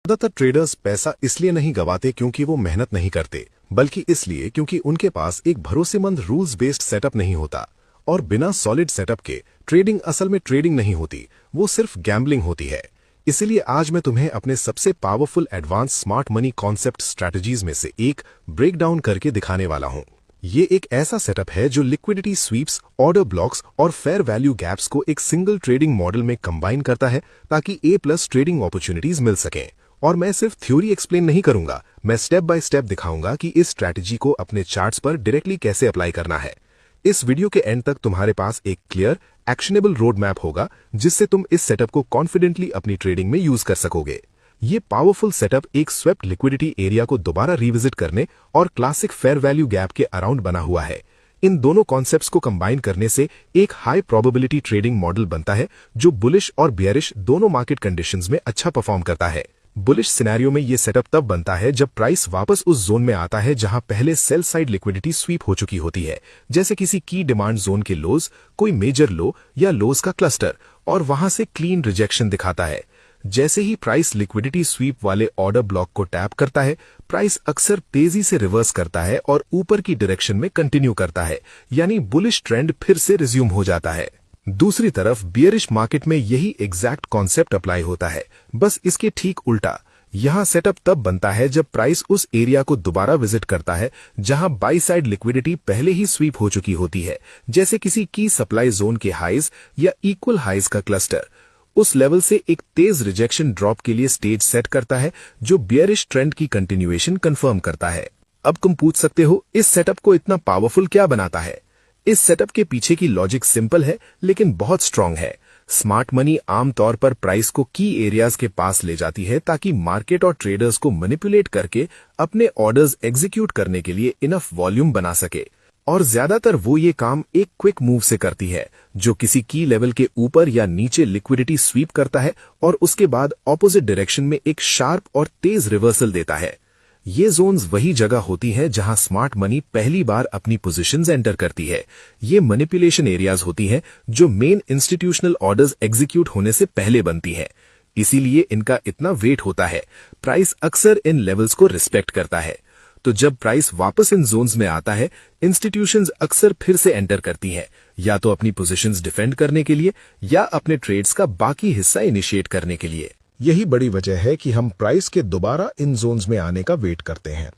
ज्यादातर ट्रेडर्स पैसा इसलिए नहीं गवाते क्योंकि वो मेहनत नहीं करते, बल्कि इसलिए क्योंकि उनके पास एक भरोसेमंद रूल्स बेस्ड सेटअप नहीं होता। और बिना सॉलिड सेटअप के ट्रेडिंग असल में ट्रेडिंग नहीं होती, वो सिर्फ गैम्बलिंग होती है। इसीलिए आज मैं तुम्हें अपने सबसे powerful advance smart money concept strategies में से एक ब्रेक डाउन करके दिखाने वाला हूं। ये एक ऐसा सेटअप है जो लिक्विडिटी स्वीप्स, ऑर्डर ब्लॉक्स और फेयर वैल्यू गैप्स को एक सिंगल ट्रेडिंग मॉडल में कंबाइन करता है ताकि A+ ट्रेडिंग अपॉर्चुनिटीज मिल सकें। और मैं सिर्फ थ्योरी एक्सप्लेन नहीं करूंगा, मैं स्टेप बाय स्टेप दिखाऊंगा कि इस स्ट्रैटेजी को अपने चार्ट्स पर डायरेक्टली कैसे अप्लाई करना है। इस वीडियो के एंड तक तुम्हारे पास एक क्लियर एक्शनेबल रोड मैप होगा जिससे तुम इस सेटअप को कॉन्फिडेंटली अपनी ट्रेडिंग में यूज कर सकोगे। ये पावरफुल सेटअप एक स्वेप्ट लिक्विडिटी एरिया को दोबारा रिविजिट करने और क्लासिक फेयर वैल्यू गैप के अराउंड बना हुआ है। इन दोनों कॉन्सेप्ट्स को कंबाइन करने से एक हाई प्रोबेबिलिटी ट्रेडिंग मॉडल बनता है जो बुलिश और बियरिश दोनों मार्केट कंडीशंस में अच्छा परफॉर्म करता है। बुलिश सिनेरियो में ये सेटअप तब बनता है जब प्राइस वापस उस जोन में आता है जहां पहले सेल साइड लिक्विडिटी स्वीप हो चुकी होती है, जैसे किसी की डिमांड जोन के लोज, कोई मेजर लो या लोज का क्लस्टर, और वहां से क्लीन रिजेक्शन दिखाता है। जैसे ही प्राइस लिक्विडिटी स्वीप वाले ऑर्डर ब्लॉक को टैप करता है, प्राइस अक्सर तेजी से रिवर्स करता है और ऊपर की डायरेक्शन में कंटिन्यू करता है, यानी बुलिश ट्रेंड फिर से रिज्यूम हो जाता है। दूसरी तरफ बियरिश मार्केट में यही एग्जैक्ट कॉन्सेप्ट अप्लाई होता है, बस इसके ठीक उल्टा। यहां सेटअप तब बनता है जब प्राइस उस एरिया को दोबारा विजिट करता है जहां बाई साइड लिक्विडिटी पहले ही स्वीप हो चुकी होती है, जैसे किसी की सप्लाई जोन के हाइज या इक्वल हाइज का क्लस्टर। उस लेवल से एक तेज रिजेक्शन ड्रॉप के लिए स्टेज सेट करता है जो बियरिश ट्रेंड की कंटिन्यूएशन कंफर्म करता है। अब तुम पूछ सकते हो, इस सेटअप को इतना पावरफुल क्या बनाता है? इस सेटअप के पीछे की लॉजिक सिंपल है लेकिन बहुत स्ट्रांग है। स्मार्ट मनी आमतौर पर प्राइस को की एरियाज के पास ले जाती है ताकि मार्केट और ट्रेडर्स को मैनिपुलेट करके अपने ऑर्डर्स एग्जीक्यूट करने के लिए इनफ वॉल्यूम बना सके। और ज्यादातर वो ये काम एक क्विक मूव से करती है जो किसी की लेवल के ऊपर या नीचे लिक्विडिटी स्वीप करता है और उसके बाद ऑपोजिट डायरेक्शन में एक शार्प और तेज रिवर्सल देता है। ये जोन्स वही जगह होती हैं जहां स्मार्ट मनी पहली बार अपनी पोजीशंस एंटर करती है। ये मैनिपुलेशन एरियाज होती हैं जो मेन इंस्टीट्यूशनल ऑर्डर्स एग्जीक्यूट होने से पहले बनती हैं। इसीलिए इनका इतना वेट होता है। प्राइस अक्सर इन लेवल्स को रिस्पेक्ट करता है। तो जब प्राइस वापस इन जोन्स में आता है, इंस्टीट्यूशंस अक्सर फिर से एंटर करती हैं, या तो अपनी पोजीशंस डिफेंड करने के लिए या अपने ट्रेड्स का बाकी हिस्सा इनिशिएट करने के लिए। यही बड़ी वजह है कि हम प्राइस के दोबारा इन जोन्स में आने का वेट करते हैं।